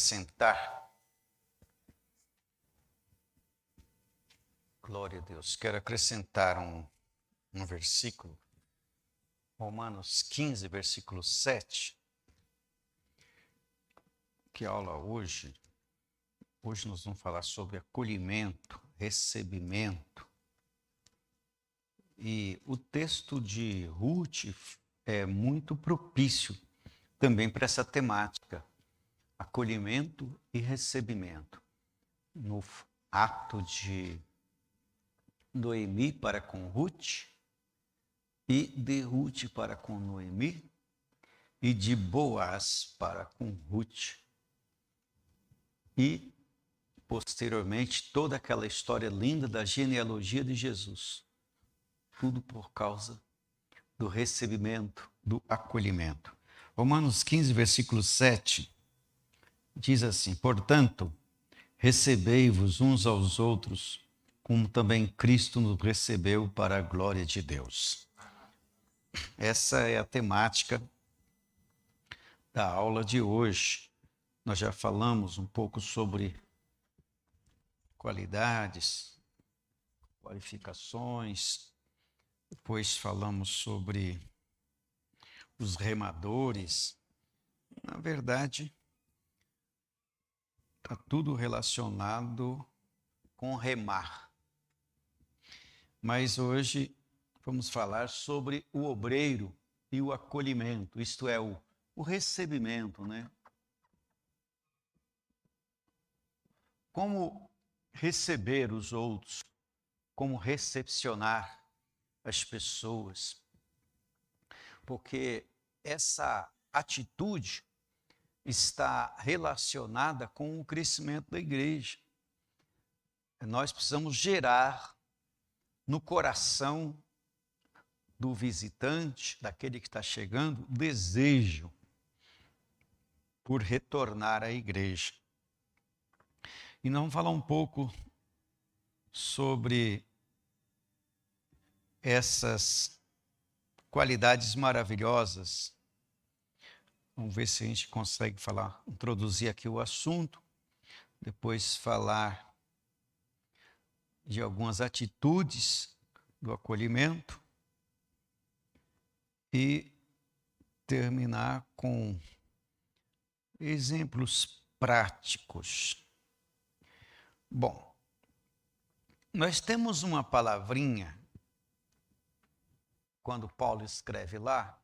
acrescentar. Glória a Deus. Quero acrescentar um versículo. Romanos 15, versículo 7. Que aula hoje? Hoje nós vamos falar sobre acolhimento, recebimento. E o texto de Ruth é muito propício também para essa temática. Acolhimento e recebimento. No ato de Noemi para com Ruth, e de Ruth para com Noemi, e de Boaz para com Ruth. E, posteriormente, toda aquela história linda da genealogia de Jesus. Tudo por causa do recebimento, do acolhimento. Romanos 15, versículo 7, diz assim: portanto, recebei-vos uns aos outros, como também Cristo nos recebeu para a glória de Deus. Essa é a temática da aula de hoje. Nós já falamos um pouco sobre qualidades, qualificações, depois falamos sobre os remadores. Na verdade, está tudo relacionado com remar. Mas hoje vamos falar sobre o obreiro e o acolhimento, isto é, o recebimento, né? Como receber os outros, como recepcionar as pessoas. Porque essa atitude está relacionada com o crescimento da igreja. Nós precisamos gerar no coração do visitante, daquele que está chegando, desejo por retornar à igreja. E nós vamos falar um pouco sobre essas qualidades maravilhosas. Vamos ver se a gente consegue introduzir aqui o assunto, depois falar de algumas atitudes do acolhimento e terminar com exemplos práticos. Bom, nós temos uma palavrinha, quando Paulo escreve lá,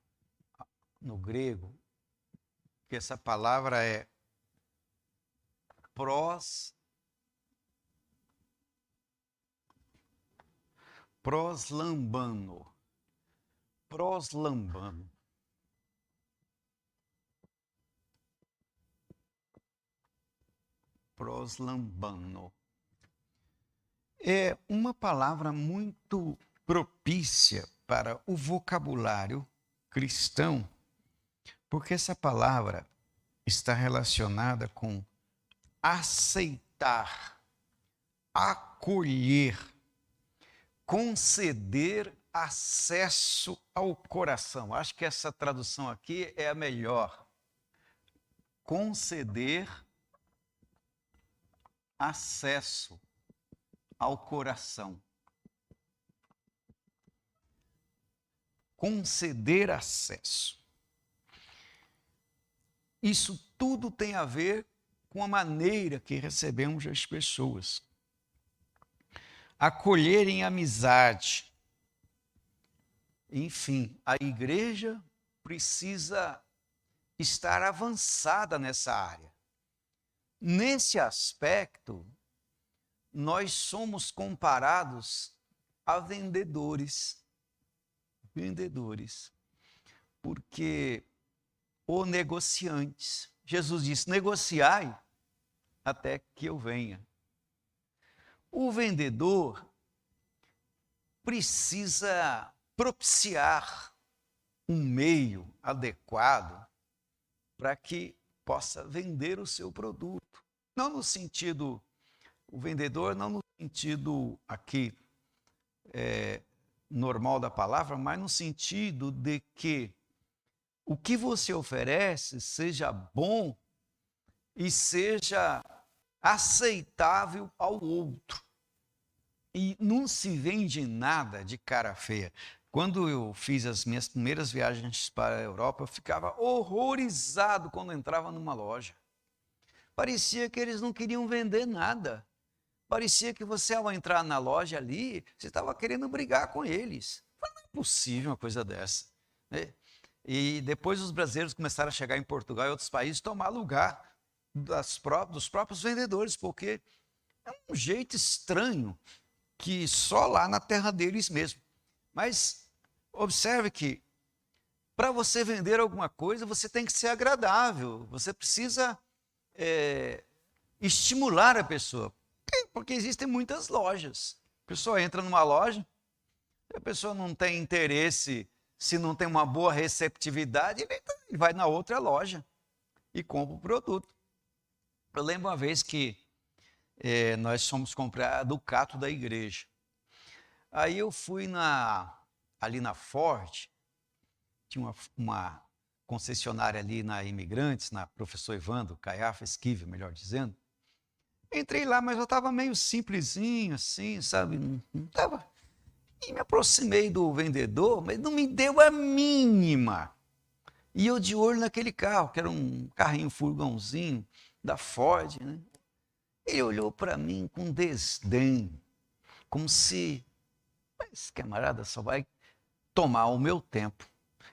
no grego, que essa palavra é proslambano. Proslambano. Proslambano. É uma palavra muito propícia para o vocabulário cristão, porque essa palavra está relacionada com aceitar, acolher, conceder acesso ao coração. Acho que essa tradução aqui é a melhor. Conceder acesso ao coração. Conceder acesso. Isso tudo tem a ver com a maneira que recebemos as pessoas. Acolher em amizade. Enfim, a igreja precisa estar avançada nessa área. Nesse aspecto, nós somos comparados a vendedores. Vendedores. Porque, ou negociantes. Jesus disse: negociai até que eu venha. O vendedor precisa propiciar um meio adequado para que possa vender o seu produto. Não no sentido, o vendedor não no sentido aqui normal da palavra, mas no sentido de que o que você oferece seja bom e seja aceitável ao outro. E não se vende nada de cara feia. Quando eu fiz as minhas primeiras viagens para a Europa, eu ficava horrorizado quando entrava numa loja. Parecia que eles não queriam vender nada. Parecia que você, ao entrar na loja ali, você estava querendo brigar com eles. Não é possível uma coisa dessa, né? E depois os brasileiros começaram a chegar em Portugal e outros países, tomar lugar dos próprios vendedores, porque é um jeito estranho que só lá na terra deles mesmo. Mas observe que para você vender alguma coisa, você tem que ser agradável, você precisa estimular a pessoa, porque existem muitas lojas. A pessoa entra numa loja, a pessoa não tem interesse, se não tem uma boa receptividade, ele vai na outra loja e compra o produto. Eu lembro uma vez que nós fomos comprar a Ducato da igreja. Aí eu fui ali na Ford, tinha uma concessionária ali na Imigrantes, na Professor Evandro Caiafa Esquivel, melhor dizendo. Entrei lá, mas eu estava meio simplesinho, assim, sabe? Não estava. E me aproximei do vendedor, mas não me deu a mínima. E eu de olho naquele carro, que era um carrinho furgãozinho da Ford, né? Ele olhou para mim com desdém, como se, esse camarada só vai tomar o meu tempo.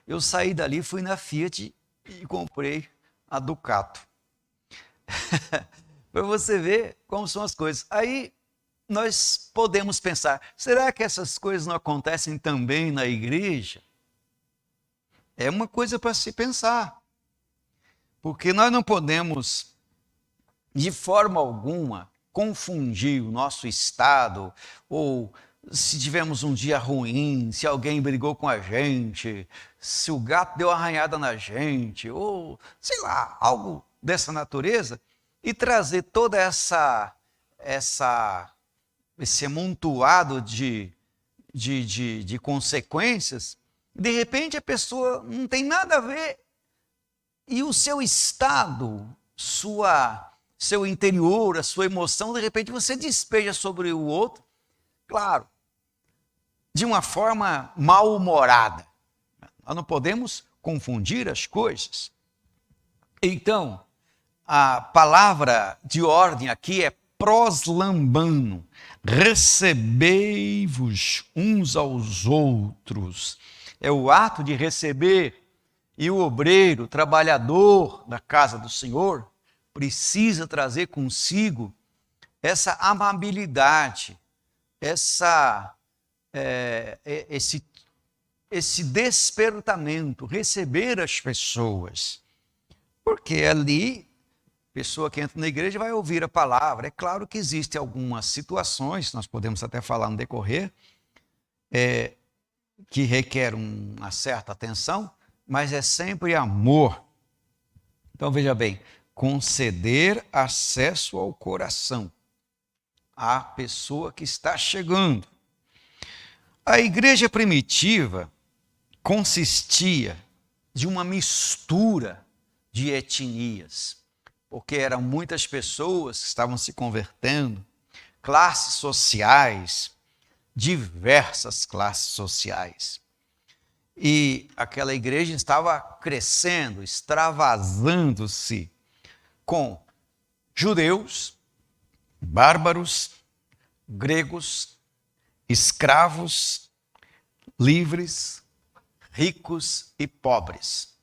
Eu saí dali, fui na Fiat e comprei a Ducato. Para você ver como são as coisas. Aí nós podemos pensar, será que essas coisas não acontecem também na igreja? É uma coisa para se pensar. Porque nós não podemos, de forma alguma, confundir o nosso estado, ou se tivemos um dia ruim, se alguém brigou com a gente, se o gato deu arranhada na gente, ou sei lá, algo dessa natureza, e trazer toda esse amontoado de consequências. De repente a pessoa não tem nada a ver e o seu estado, seu interior, a sua emoção, de repente você despeja sobre o outro, claro, de uma forma mal-humorada. Nós não podemos confundir as coisas. Então, a palavra de ordem aqui é proslambano. Recebei-vos uns aos outros. É o ato de receber. E o obreiro, o trabalhador da casa do Senhor, precisa trazer consigo essa amabilidade, esse despertamento, receber as pessoas. Porque ali, a pessoa que entra na igreja vai ouvir a palavra. É claro que existem algumas situações, nós podemos até falar no decorrer, que requer uma certa atenção, mas é sempre amor. Então veja bem, conceder acesso ao coração à pessoa que está chegando. A igreja primitiva consistia de uma mistura de etnias, porque eram muitas pessoas que estavam se convertendo, classes sociais, diversas classes sociais. E aquela igreja estava crescendo, extravasando-se com judeus, bárbaros, gregos, escravos, livres, ricos e pobres.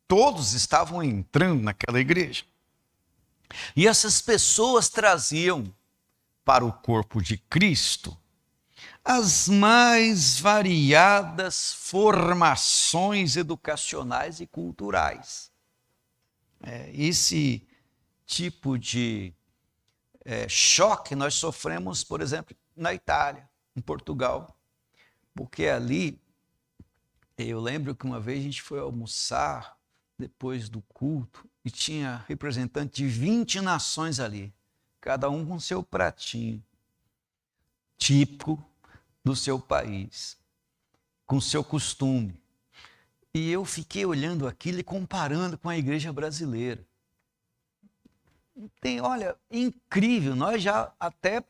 Todos estavam entrando naquela igreja. E essas pessoas traziam para o corpo de Cristo as mais variadas formações educacionais e culturais. Esse tipo de choque nós sofremos, por exemplo, na Itália, em Portugal, porque ali, eu lembro que uma vez a gente foi almoçar depois do culto e tinha representante de 20 nações ali, cada um com seu pratinho típico do seu país, com seu costume. E eu fiquei olhando aquilo e comparando com a igreja brasileira. olha, incrível. Nós já até,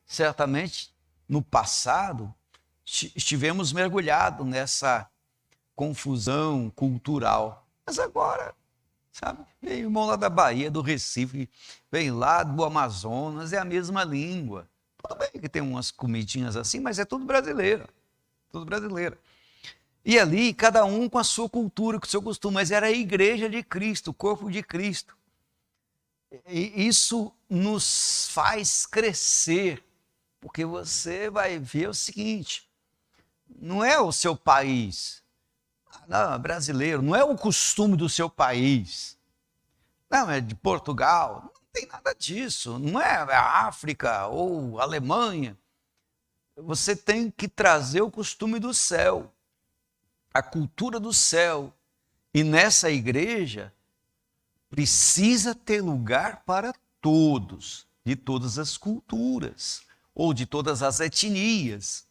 certamente, no passado, estivemos mergulhados nessa confusão cultural. Mas agora, sabe, vem o irmão lá da Bahia, do Recife, vem lá do Amazonas, é a mesma língua. Tudo bem que tem umas comidinhas assim, mas é tudo brasileiro. Tudo brasileiro. E ali, cada um com a sua cultura, com o seu costume, mas era a igreja de Cristo, o corpo de Cristo. E isso nos faz crescer, porque você vai ver o seguinte, não é o seu país, não, é brasileiro, não é o costume do seu país, não, é de Portugal, não tem nada disso, não é a África ou a Alemanha. Você tem que trazer o costume do céu, a cultura do céu, e nessa igreja precisa ter lugar para todos, de todas as culturas, ou de todas as etnias.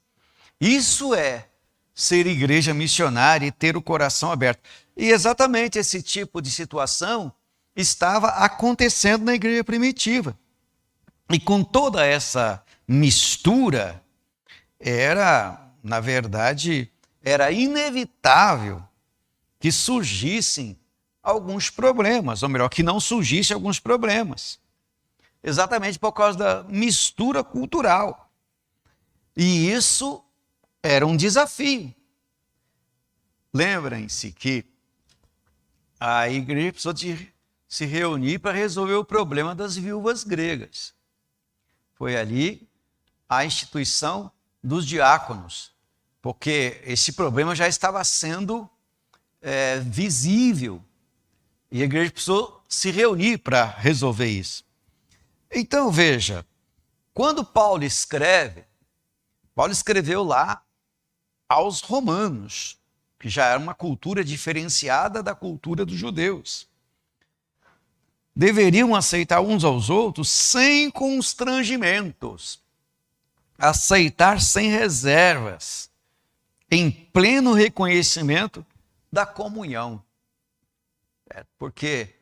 Isso é ser igreja missionária e ter o coração aberto. E exatamente esse tipo de situação estava acontecendo na igreja primitiva. E com toda essa mistura, na verdade, era inevitável que surgissem alguns problemas, ou melhor, que não surgissem alguns problemas. Exatamente por causa da mistura cultural. E isso era um desafio. Lembrem-se que a igreja precisou de se reunir para resolver o problema das viúvas gregas. Foi ali a instituição dos diáconos, porque esse problema já estava sendo visível. E a igreja precisou se reunir para resolver isso. Então, veja, quando Paulo escreveu lá aos romanos, que já era uma cultura diferenciada da cultura dos judeus. Deveriam aceitar uns aos outros sem constrangimentos, aceitar sem reservas, em pleno reconhecimento da comunhão. Porque,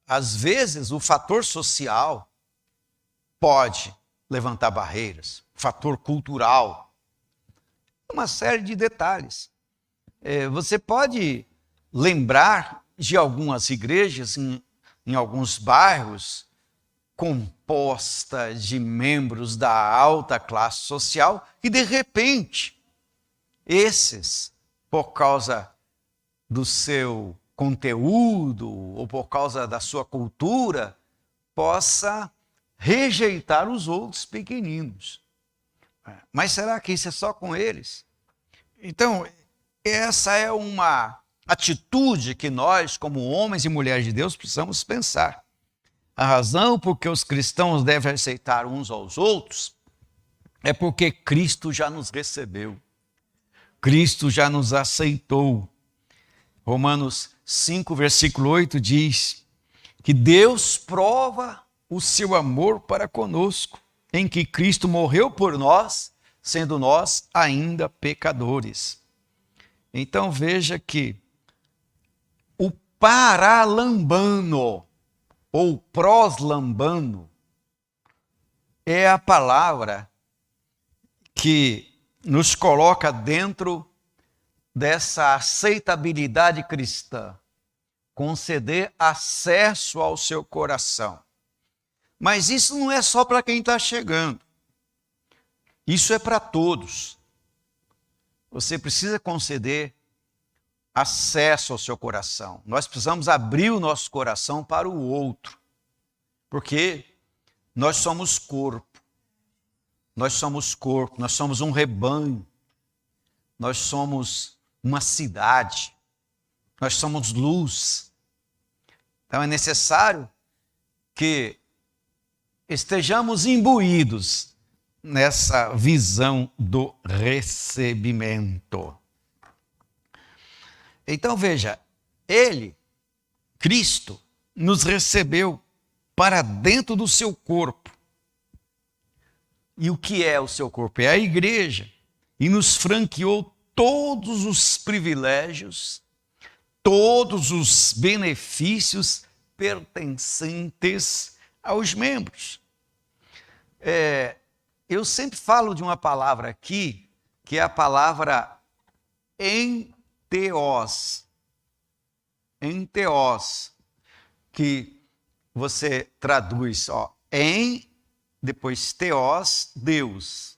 às vezes, o fator social pode levantar barreiras, fator cultural, uma série de detalhes. Você pode lembrar de algumas igrejas em alguns bairros compostas de membros da alta classe social e, de repente, esses, por causa do seu conteúdo ou por causa da sua cultura, possa rejeitar os outros pequeninos. Mas será que isso é só com eles? Então, essa é uma atitude que nós, como homens e mulheres de Deus, precisamos pensar. A razão por que os cristãos devem aceitar uns aos outros é porque Cristo já nos recebeu. Cristo já nos aceitou. Romanos 5, versículo 8 diz que Deus prova o seu amor para conosco, em que Cristo morreu por nós, sendo nós ainda pecadores. Então veja que o paralambano, ou proslambano, é a palavra que nos coloca dentro dessa aceitabilidade cristã, conceder acesso ao seu coração. Mas isso não é só para quem está chegando. Isso é para todos. Você precisa conceder acesso ao seu coração. Nós precisamos abrir o nosso coração para o outro. Porque nós somos corpo. Nós somos corpo, nós somos um rebanho. Nós somos uma cidade. Nós somos luz. Então é necessário que estejamos imbuídos nessa visão do recebimento. Então veja, Ele, Cristo, nos recebeu para dentro do seu corpo. E o que é o seu corpo? É a igreja. E nos franqueou todos os privilégios, todos os benefícios pertencentes aos membros. Eu sempre falo de uma palavra aqui, que é a palavra enteos. Enteos, que você traduz, depois teos, Deus,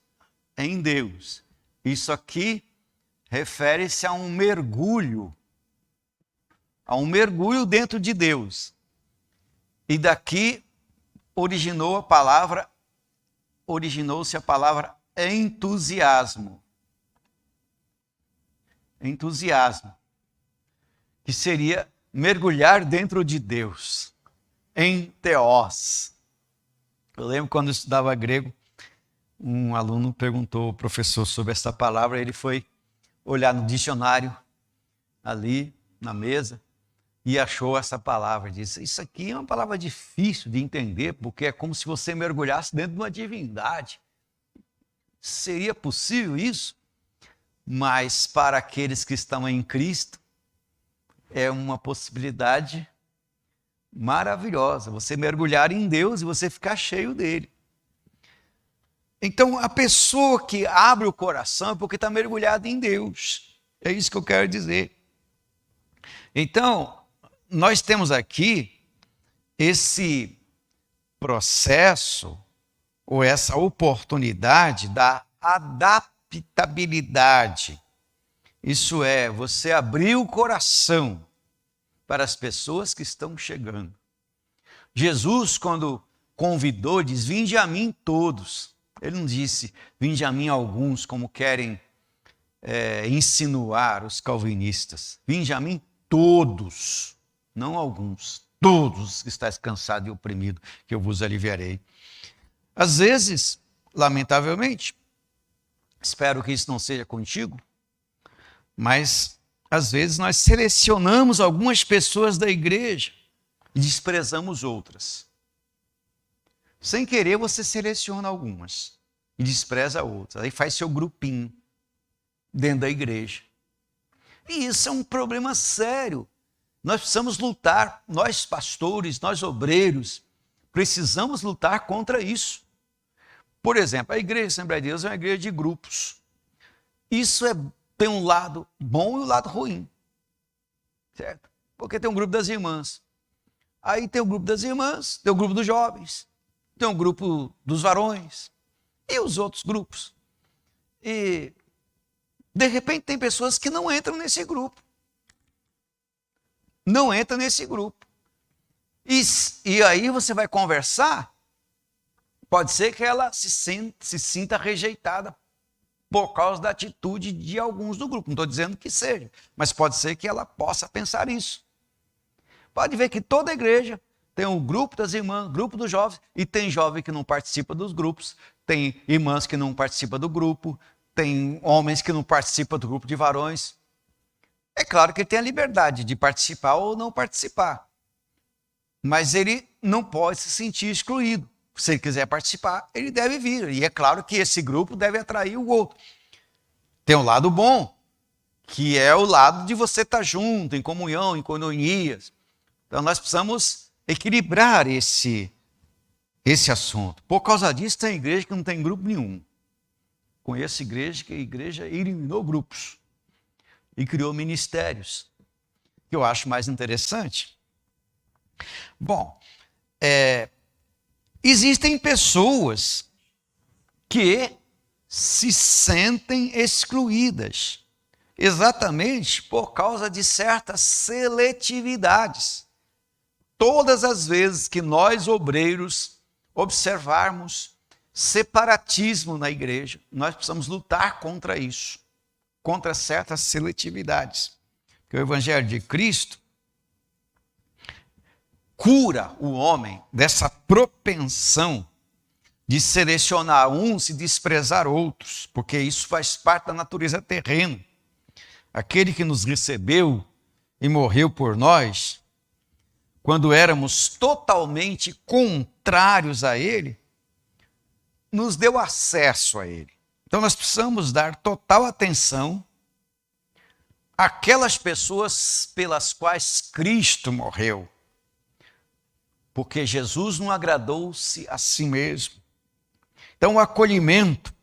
em Deus. Isso aqui refere-se a um mergulho dentro de Deus. E daqui originou-se a palavra entusiasmo. Entusiasmo, que seria mergulhar dentro de Deus, enteos. Eu lembro quando eu estudava grego, um aluno perguntou ao professor sobre essa palavra, ele foi olhar no dicionário, ali na mesa, e achou essa palavra. Disse, isso aqui é uma palavra difícil de entender, porque é como se você mergulhasse dentro de uma divindade. Seria possível isso? Mas para aqueles que estão em Cristo, é uma possibilidade maravilhosa. Você mergulhar em Deus e você ficar cheio dele. Então, a pessoa que abre o coração é porque está mergulhada em Deus. É isso que eu quero dizer. Então, nós temos aqui esse processo, ou essa oportunidade da adaptabilidade. Isso é, você abrir o coração para as pessoas que estão chegando. Jesus, quando convidou, diz, vinde a mim todos. Ele não disse, vinde a mim alguns, como querem insinuar os calvinistas. Vinde a mim todos, não alguns, todos que estáis cansado e oprimido, que eu vos aliviarei. Às vezes, lamentavelmente, espero que isso não seja contigo, mas às vezes nós selecionamos algumas pessoas da igreja e desprezamos outras. Sem querer, você seleciona algumas e despreza outras. Aí faz seu grupinho dentro da igreja. E isso é um problema sério. Nós precisamos lutar, nós pastores, nós obreiros, precisamos lutar contra isso. Por exemplo, a Igreja Assembleia de Deus é uma igreja de grupos. Isso tem um lado bom e um lado ruim. Certo? Porque tem um grupo das irmãs. Aí tem o grupo das irmãs, tem o grupo dos jovens, tem o grupo dos varões e os outros grupos. E, de repente, tem pessoas que não entram nesse grupo. Não entram nesse grupo. E aí você vai conversar, pode ser que ela se sinta rejeitada por causa da atitude de alguns do grupo. Não estou dizendo que seja, mas pode ser que ela possa pensar isso. Pode ver que toda igreja tem o grupo das irmãs, grupo dos jovens, e tem jovem que não participa dos grupos, tem irmãs que não participam do grupo, tem homens que não participam do grupo de varões. É claro que ele tem a liberdade de participar ou não participar, mas ele não pode se sentir excluído. Se ele quiser participar, ele deve vir. E é claro que esse grupo deve atrair o outro. Tem um lado bom, que é o lado de você estar junto, em comunhão, em coinonias. Então nós precisamos equilibrar esse assunto. Por causa disso, tem igreja que não tem grupo nenhum. Conheço igreja que a igreja eliminou grupos e criou ministérios, que eu acho mais interessante. Bom, existem pessoas que se sentem excluídas, exatamente por causa de certas seletividades. Todas as vezes que nós, obreiros, observarmos separatismo na igreja, nós precisamos lutar contra isso, contra certas seletividades. Porque o Evangelho de Cristo cura o homem dessa propensão de selecionar uns e desprezar outros, porque isso faz parte da natureza terrena. Aquele que nos recebeu e morreu por nós, quando éramos totalmente contrários a ele, nos deu acesso a ele. Então nós precisamos dar total atenção àquelas pessoas pelas quais Cristo morreu. porque Jesus não agradou-se a si mesmo. Então, o acolhimento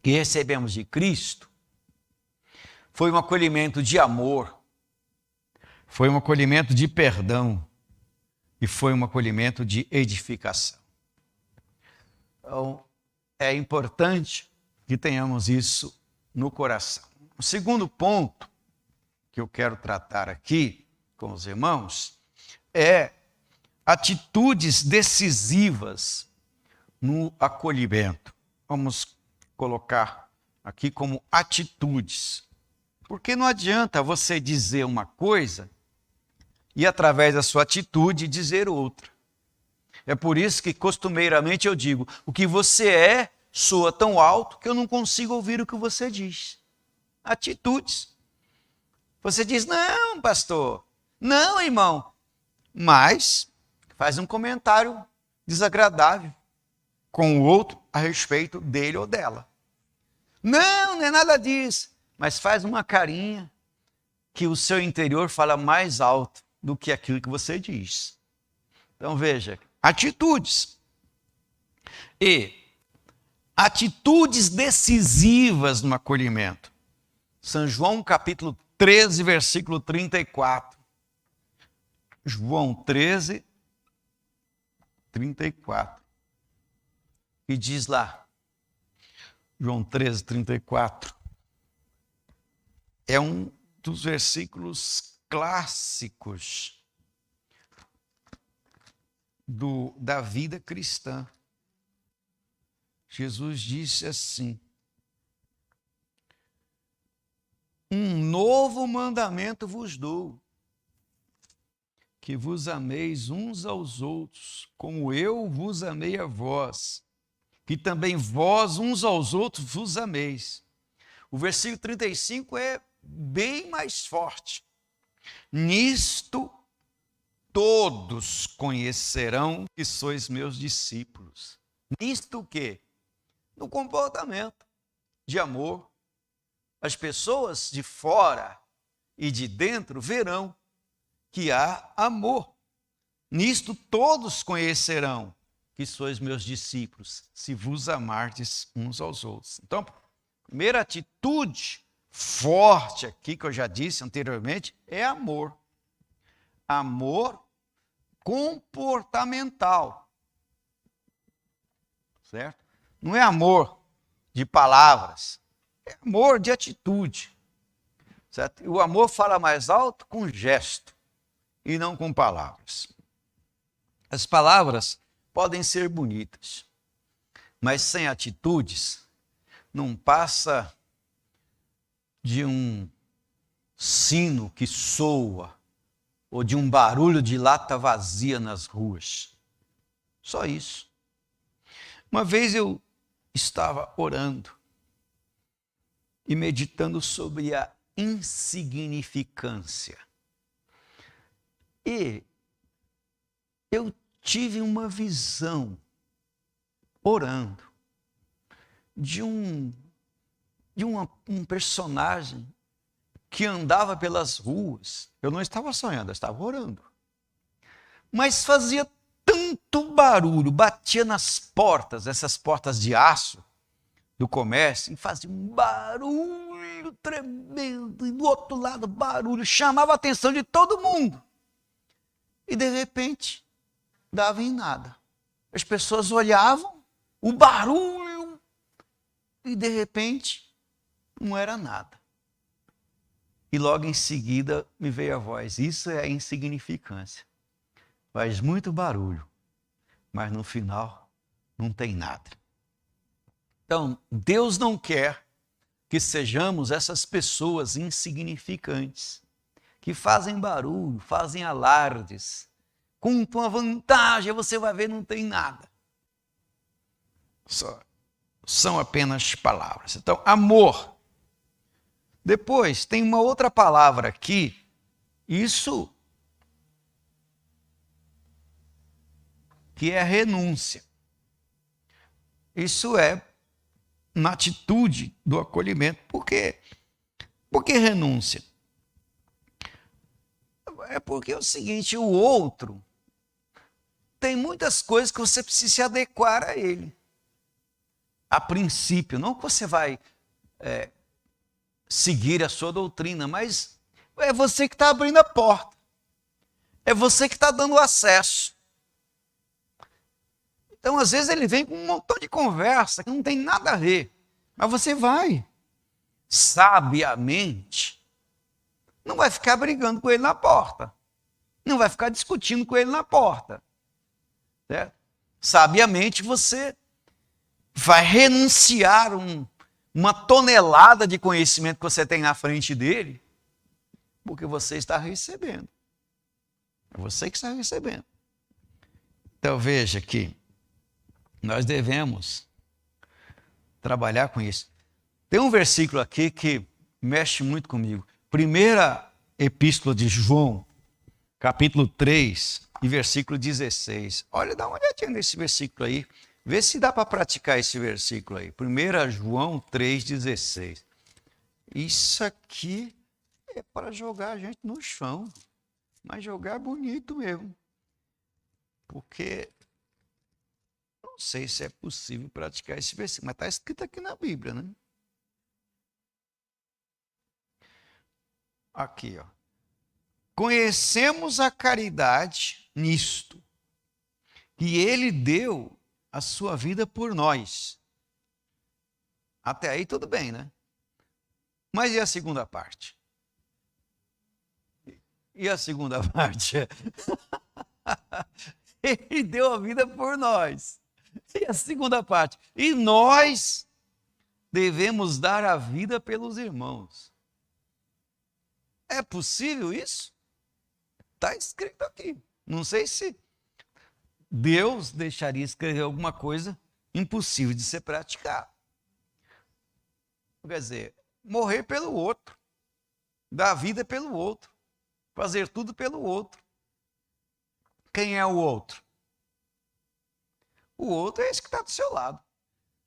que recebemos de Cristo foi um acolhimento de amor, foi um acolhimento de perdão e foi um acolhimento de edificação. Então, é importante que tenhamos isso no coração. O segundo ponto que eu quero tratar aqui com os irmãos é atitudes decisivas no acolhimento. Vamos colocar aqui como atitudes. Porque não adianta você dizer uma coisa e, através da sua atitude, dizer outra. É por isso que, costumeiramente, eu digo, o que você é soa tão alto que eu não consigo ouvir o que você diz. Atitudes. Você diz, não, pastor, não, irmão, mas faz um comentário desagradável com o outro a respeito dele ou dela. Não, não é nada disso, mas faz uma carinha que o seu interior fala mais alto do que aquilo que você diz. Então veja, atitudes. E atitudes decisivas no acolhimento. São João capítulo 13, versículo 34. João 13, 34. E diz lá, João 13, 34, é um dos versículos clássicos da vida cristã. Jesus disse assim: um novo mandamento vos dou, que vos ameis uns aos outros, como eu vos amei a vós, que também vós uns aos outros vos ameis. O versículo 35 é bem mais forte. Nisto todos conhecerão que sois meus discípulos. Nisto o quê? No comportamento de amor. As pessoas de fora e de dentro verão que há amor. Nisto todos conhecerão que sois meus discípulos, se vos amardes uns aos outros. Então, primeira atitude forte aqui, que eu já disse anteriormente, é amor. Amor comportamental. Certo? Não é amor de palavras, é amor de atitude. Certo? O amor fala mais alto com gesto e não com palavras. As palavras podem ser bonitas, mas sem atitudes não passa de um sino que soa ou de um barulho de lata vazia nas ruas. Só isso. Uma vez eu estava orando e meditando sobre a insignificância. E eu tive uma visão, orando, de um personagem que andava pelas ruas. Eu não estava sonhando, eu estava orando. Mas fazia tanto barulho, batia nas portas, essas portas de aço do comércio, e fazia um barulho tremendo, e do outro lado barulho, chamava a atenção de todo mundo. E de repente, dava em nada. As pessoas olhavam, o barulho, e de repente, não era nada. E logo em seguida me veio a voz: isso é a insignificância. Faz muito barulho, mas no final não tem nada. Então, Deus não quer que sejamos essas pessoas insignificantes, que fazem barulho, fazem alardes, com uma vantagem, você vai ver, não tem nada. São apenas palavras. Então, amor. Depois, tem uma outra palavra aqui, isso que é renúncia. Isso é na atitude do acolhimento. Por quê? Por que renúncia? É porque é o seguinte, o outro tem muitas coisas que você precisa se adequar a ele. A princípio, não que você vai seguir a sua doutrina, mas é você que está abrindo a porta. É você que está dando acesso. Então, às vezes, ele vem com um montão de conversa que não tem nada a ver. Mas você vai, sabiamente, não vai ficar brigando com ele na porta. Não vai ficar discutindo com ele na porta. Certo? Sabiamente, você vai renunciar uma tonelada de conhecimento que você tem na frente dele, porque você está recebendo. É você que está recebendo. Então, veja que nós devemos trabalhar com isso. Tem um versículo aqui que mexe muito comigo. Primeira Epístola de João, capítulo 3, e versículo 16. Olha, dá uma olhadinha nesse versículo aí. Vê se dá para praticar esse versículo aí. 1 João 3,16. Isso aqui é para jogar a gente no chão. Mas jogar bonito mesmo. Porque não sei se é possível praticar esse versículo, mas está escrito aqui na Bíblia, né? Aqui, ó. Conhecemos a caridade nisto, que ele deu a sua vida por nós. Até aí tudo bem, né? Mas e a segunda parte? E a segunda parte? Ele deu a vida por nós. E a segunda parte? E nós devemos dar a vida pelos irmãos. É possível isso? Está escrito aqui. Não sei se Deus deixaria escrever alguma coisa impossível de ser praticado. Quer dizer, morrer pelo outro, dar vida pelo outro, fazer tudo pelo outro. Quem é o outro? O outro é esse que está do seu lado.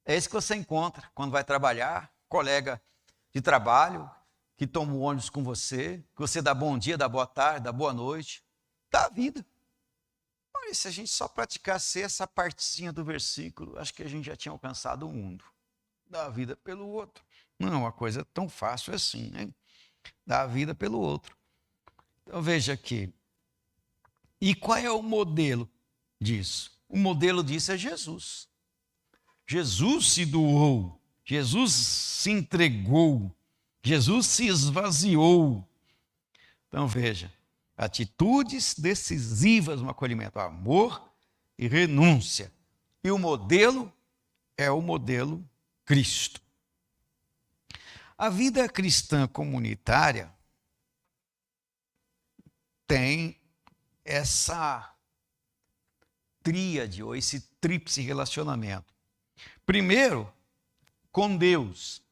É esse que você encontra quando vai trabalhar, colega de trabalho, que toma o ônibus com você, que você dá bom dia, dá boa tarde, dá boa noite. Dá vida. Olha, se a gente só praticasse essa partezinha do versículo, acho que a gente já tinha alcançado o mundo. Dar a vida pelo outro. Não é uma coisa tão fácil assim, né? Dar a vida pelo outro. Então veja aqui. E qual é o modelo disso? O modelo disso é Jesus. Jesus se doou, Jesus se entregou, Jesus se esvaziou. Então veja, atitudes decisivas no acolhimento, amor e renúncia. E o modelo é o modelo Cristo. A vida cristã comunitária tem essa tríade, ou esse tríplice relacionamento. Primeiro, com Deus,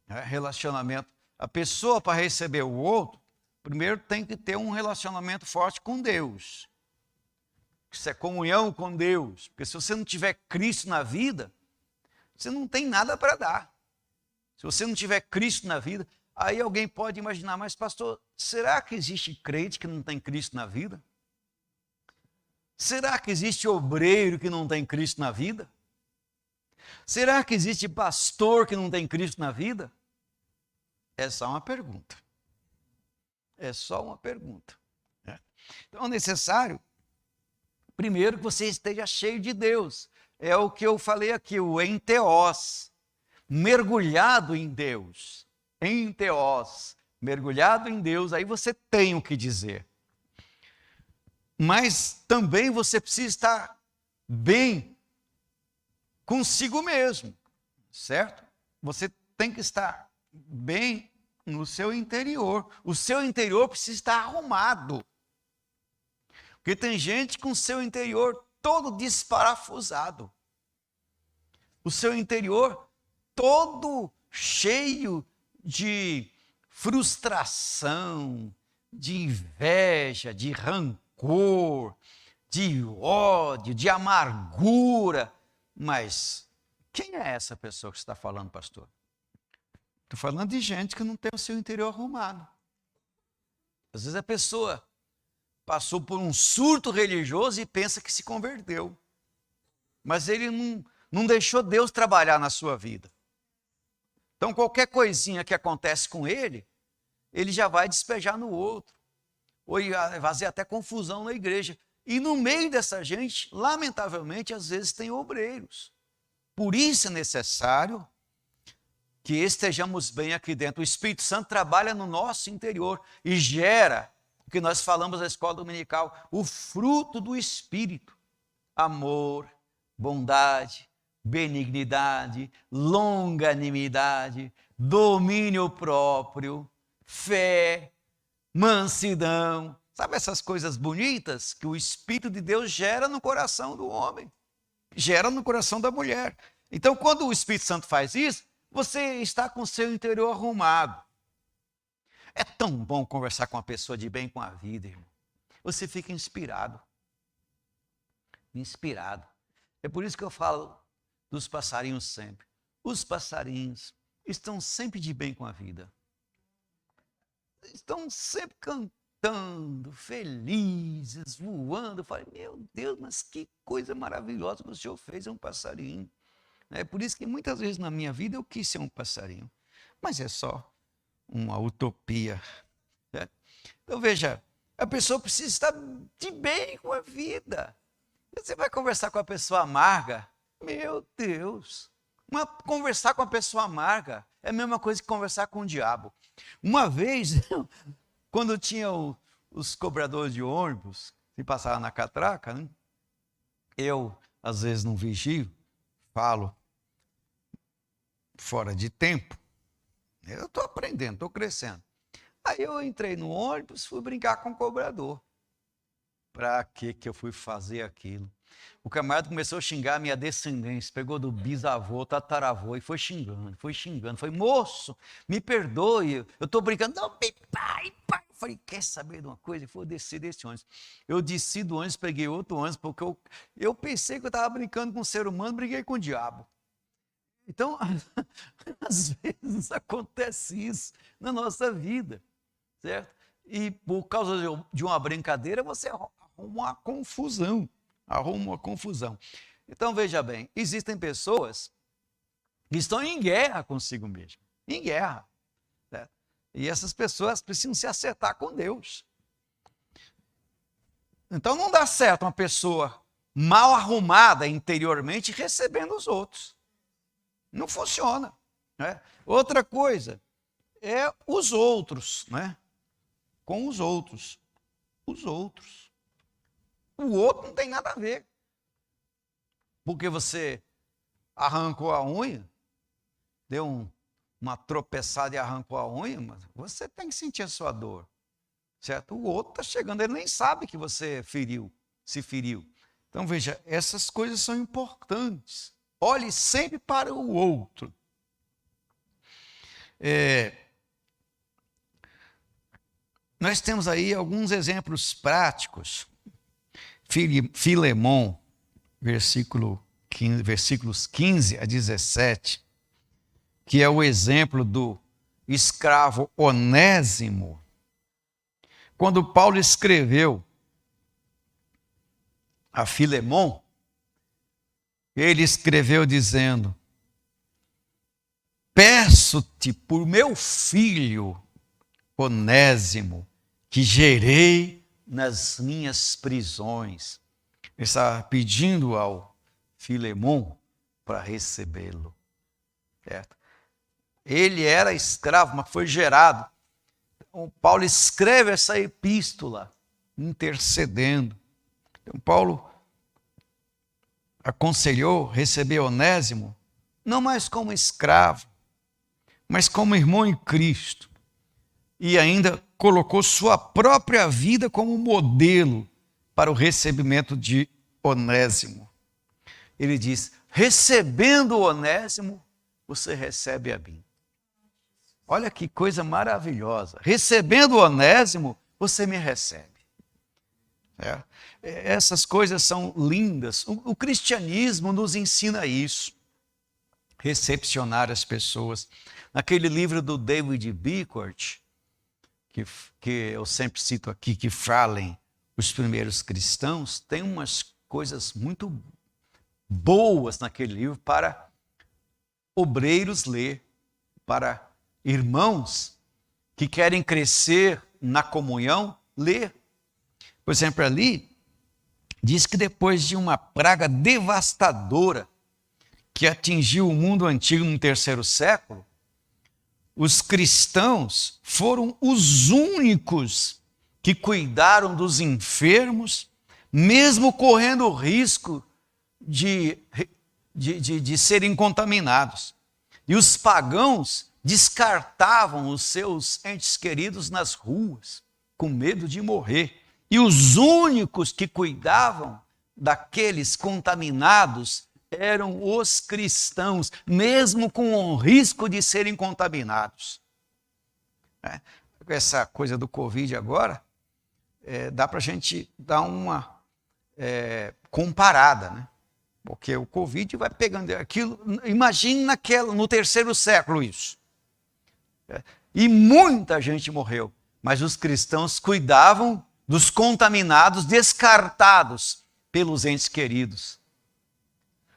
né? Relacionamento. A pessoa, para receber o outro, primeiro tem que ter um relacionamento forte com Deus. Isso é comunhão com Deus. Porque se você não tiver Cristo na vida, você não tem nada para dar. Se você não tiver Cristo na vida, aí alguém pode imaginar, mas pastor, será que existe crente que não tem Cristo na vida? Será que existe obreiro que não tem Cristo na vida? Será que existe pastor que não tem Cristo na vida? É só uma pergunta. É só uma pergunta. Então é necessário, primeiro, que você esteja cheio de Deus. É o que eu falei aqui, o enteós. Mergulhado em Deus. Enteós. Mergulhado em Deus, aí você tem o que dizer. Mas também você precisa estar bem consigo mesmo, certo? Você tem que estar bem no seu interior. O seu interior precisa estar arrumado. Porque tem gente com o seu interior todo desparafusado. O seu interior todo cheio de frustração, de inveja, de rancor, de ódio, de amargura. Mas quem é essa pessoa que você está falando, pastor? Estou falando de gente que não tem o seu interior arrumado. Às vezes a pessoa passou por um surto religioso e pensa que se converteu. Mas ele não deixou Deus trabalhar na sua vida. Então, qualquer coisinha que acontece com ele já vai despejar no outro. Ou vai fazer até confusão na igreja. E no meio dessa gente, lamentavelmente, às vezes tem obreiros. Por isso é necessário que estejamos bem aqui dentro. O Espírito Santo trabalha no nosso interior e gera o que nós falamos na escola dominical, o fruto do Espírito: amor, bondade, benignidade, longanimidade, domínio próprio, fé, mansidão. Sabe essas coisas bonitas que o Espírito de Deus gera no coração do homem, gera no coração da mulher. Então, quando o Espírito Santo faz isso, você está com o seu interior arrumado. É tão bom conversar com uma pessoa de bem com a vida, irmão. Você fica inspirado. Inspirado. É por isso que eu falo dos passarinhos sempre. Os passarinhos estão sempre de bem com a vida. Estão sempre cantando, felizes, voando. Eu falei, meu Deus, mas que coisa maravilhosa que o Senhor fez, é um passarinho. É por isso que muitas vezes na minha vida eu quis ser um passarinho. Mas é só uma utopia. Né? Então veja, a pessoa precisa estar de bem com a vida. Você vai conversar com a pessoa amarga? Meu Deus! Conversar com a pessoa amarga é a mesma coisa que conversar com o diabo. Uma vez, quando tinha os cobradores de ônibus, que passavam na catraca, né? Eu, às vezes, não vigio, falo fora de tempo. Eu estou aprendendo, estou crescendo. Aí eu entrei no ônibus, fui brincar com o cobrador. Para que eu fui fazer aquilo? O camarada começou a xingar a minha descendência, pegou do bisavô, tataravô e foi xingando. Foi, moço, me perdoe, eu estou brincando. Não, pai. Eu falei, quer saber de uma coisa? Eu vou descer desse ônibus. Eu desci do ônibus, peguei outro ônibus, porque eu pensei que eu estava brincando com um ser humano, briguei com o diabo. Então, às vezes acontece isso na nossa vida, certo? E por causa de uma brincadeira, você arruma uma confusão. Então, veja bem, existem pessoas que estão em guerra consigo mesmo, em guerra. Certo? E essas pessoas precisam se acertar com Deus. Então, não dá certo uma pessoa mal arrumada interiormente recebendo os outros. Não funciona. Né? Outra coisa é os outros, né? Com os outros. Os outros. O outro não tem nada a ver. Porque você arrancou a unha, deu uma tropeçada e arrancou a unha, mas você tem que sentir a sua dor. Certo? O outro está chegando, ele nem sabe que você se feriu. Então, veja, essas coisas são importantes. Olhe sempre para o outro. Nós temos aí alguns exemplos práticos. Filemão, versículos 15 a 17, que é o exemplo do escravo Onésimo. Quando Paulo escreveu a Filemão, ele escreveu dizendo: peço-te por meu filho Onésimo, que gerei nas minhas prisões. Ele está pedindo ao Filemão para recebê-lo. Certo? Ele era escravo, mas foi gerado. Então, Paulo escreve essa epístola intercedendo. Então, Paulo aconselhou receber Onésimo, não mais como escravo, mas como irmão em Cristo. E ainda colocou sua própria vida como modelo para o recebimento de Onésimo. Ele diz: recebendo Onésimo, você recebe a mim. Olha que coisa maravilhosa. Recebendo Onésimo, você me recebe. Essas coisas são lindas. O cristianismo nos ensina isso. Recepcionar as pessoas. Naquele livro do David Bickert, que eu sempre cito aqui, que Fallen, os primeiros cristãos, tem umas coisas muito boas naquele livro para obreiros ler, para irmãos que querem crescer na comunhão, ler. Por exemplo, ali diz que depois de uma praga devastadora que atingiu o mundo antigo no 3º século, os cristãos foram os únicos que cuidaram dos enfermos, mesmo correndo o risco de serem contaminados. E os pagãos descartavam os seus entes queridos nas ruas, com medo de morrer. E os únicos que cuidavam daqueles contaminados eram os cristãos, mesmo com o risco de serem contaminados. Essa coisa do Covid agora, dá para a gente dar uma comparada, né? Porque o Covid vai pegando aquilo. Imagine no 3º século isso. E muita gente morreu, mas os cristãos cuidavam dos contaminados, descartados pelos entes queridos.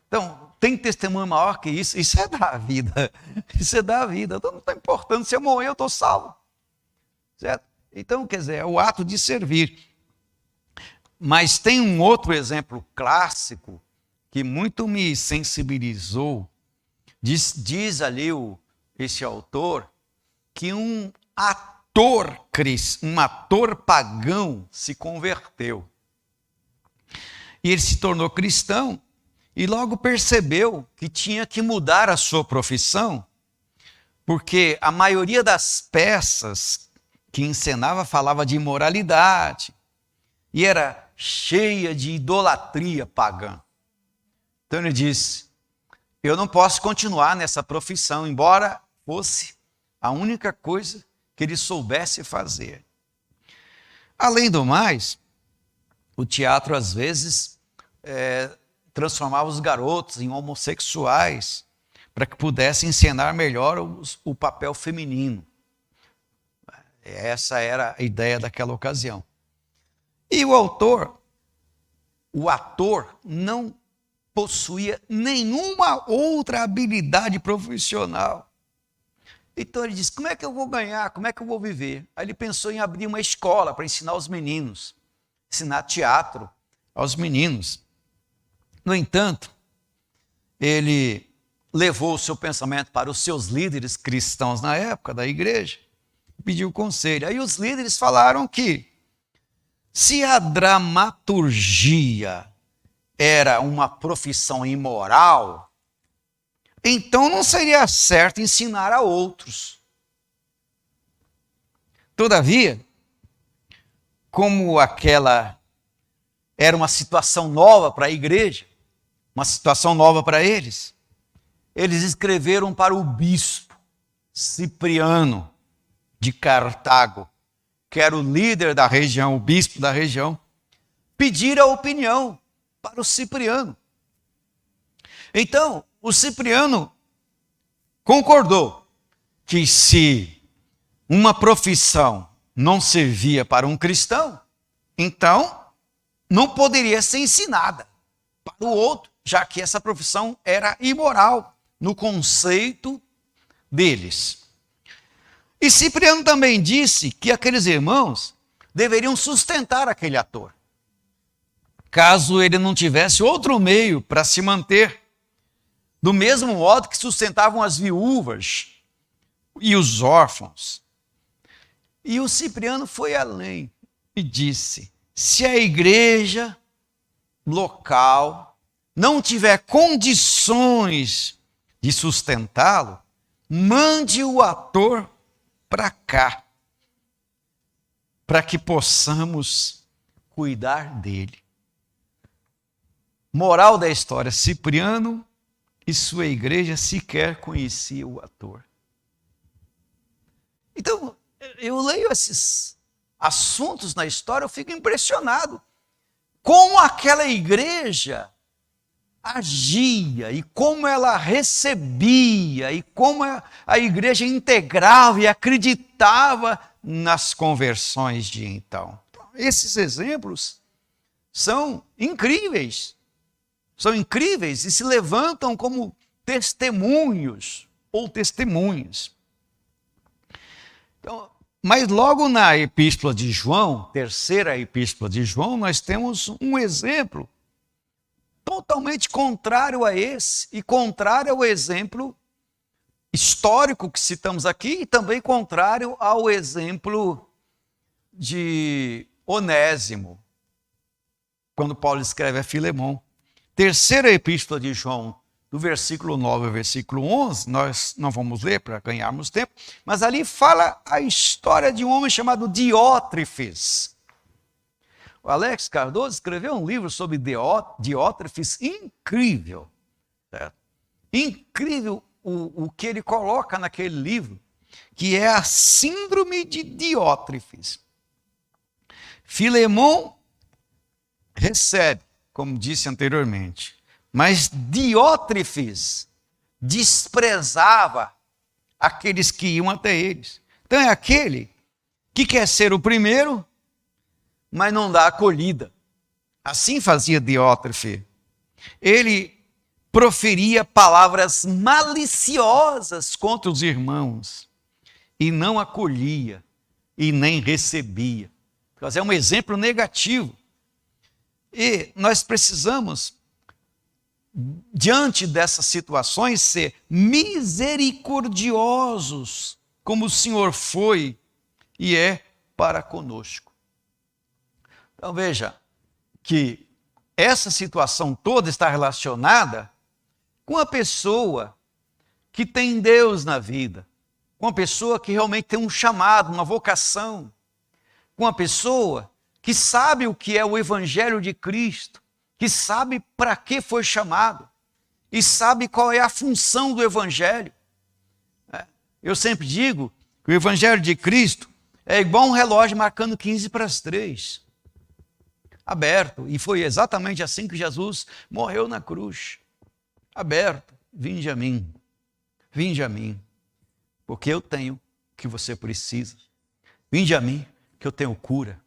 Então, tem testemunho maior que isso? Isso é da vida. Isso é da vida. Então, não está importando. Se eu morrer, eu estou salvo. Certo? Então, quer dizer, é o ato de servir. Mas tem um outro exemplo clássico que muito me sensibilizou. Diz ali esse autor que um ator pagão se converteu. E ele se tornou cristão e logo percebeu que tinha que mudar a sua profissão, porque a maioria das peças que encenava falava de imoralidade e era cheia de idolatria pagã. Então ele disse: eu não posso continuar nessa profissão, embora fosse a única coisa que ele soubesse fazer. Além do mais, o teatro às vezes transformava os garotos em homossexuais para que pudessem encenar melhor o papel feminino. Essa era a ideia daquela ocasião. E o ator não possuía nenhuma outra habilidade profissional. Então ele disse: como é que eu vou ganhar? Como é que eu vou viver? Aí ele pensou em abrir uma escola para ensinar os meninos, ensinar teatro aos meninos. No entanto, ele levou o seu pensamento para os seus líderes cristãos na época da igreja, pediu conselho. Aí os líderes falaram que se a dramaturgia era uma profissão imoral, então não seria certo ensinar a outros. Todavia, como aquela era uma situação nova para a igreja, uma situação nova para eles escreveram para o bispo Cipriano de Cartago, que era o líder da região, o bispo da região, pedir a opinião para o Cipriano. Então, o Cipriano concordou que se uma profissão não servia para um cristão, então não poderia ser ensinada para o outro, já que essa profissão era imoral no conceito deles. E Cipriano também disse que aqueles irmãos deveriam sustentar aquele ator, caso ele não tivesse outro meio para se manter, do mesmo modo que sustentavam as viúvas e os órfãos. E o Cipriano foi além e disse: se a igreja local não tiver condições de sustentá-lo, mande o ator para cá, para que possamos cuidar dele. Moral da história: Cipriano e sua igreja sequer conheciam o ator. Então, eu leio esses assuntos na história, eu fico impressionado como aquela igreja agia e como ela recebia e como a igreja integrava e acreditava nas conversões de então. esses exemplos são incríveis e se levantam como testemunhos ou testemunhas. Então, mas logo na epístola de João, terceira epístola de João, nós temos um exemplo totalmente contrário a esse e contrário ao exemplo histórico que citamos aqui e também contrário ao exemplo de Onésimo, quando Paulo escreve a Filemão. Terceira epístola de João, do versículo 9 ao versículo 11, nós não vamos ler para ganharmos tempo, mas ali fala a história de um homem chamado Diótrefes. O Alex Cardoso escreveu um livro sobre Diótrefes incrível. Certo? Incrível o que ele coloca naquele livro, que é a síndrome de Diótrefes. Filemão recebe, como disse anteriormente, mas Diótrefes desprezava aqueles que iam até eles. Então é aquele que quer ser o primeiro, mas não dá acolhida. Assim fazia Diótrefes. Ele proferia palavras maliciosas contra os irmãos e não acolhia e nem recebia. Mas é um exemplo negativo. E nós precisamos, diante dessas situações, ser misericordiosos, como o Senhor foi e é para conosco. Então veja que essa situação toda está relacionada com a pessoa que tem Deus na vida, com a pessoa que realmente tem um chamado, uma vocação, com a pessoa que sabe o que é o Evangelho de Cristo, que sabe para que foi chamado e sabe qual é a função do Evangelho. Eu sempre digo que o Evangelho de Cristo é igual um relógio marcando 15:03, aberto, e foi exatamente assim que Jesus morreu na cruz. Aberto, vinde a mim, porque eu tenho o que você precisa. Vinde a mim, que eu tenho cura.